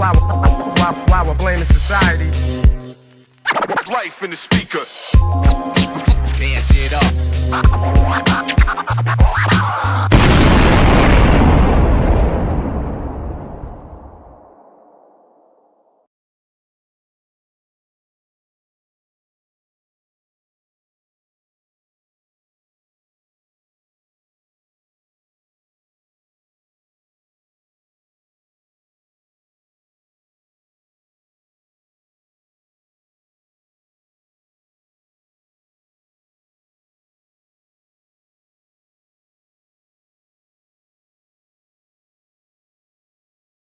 Why we're blaming society? Life in the speaker. Man, shit up.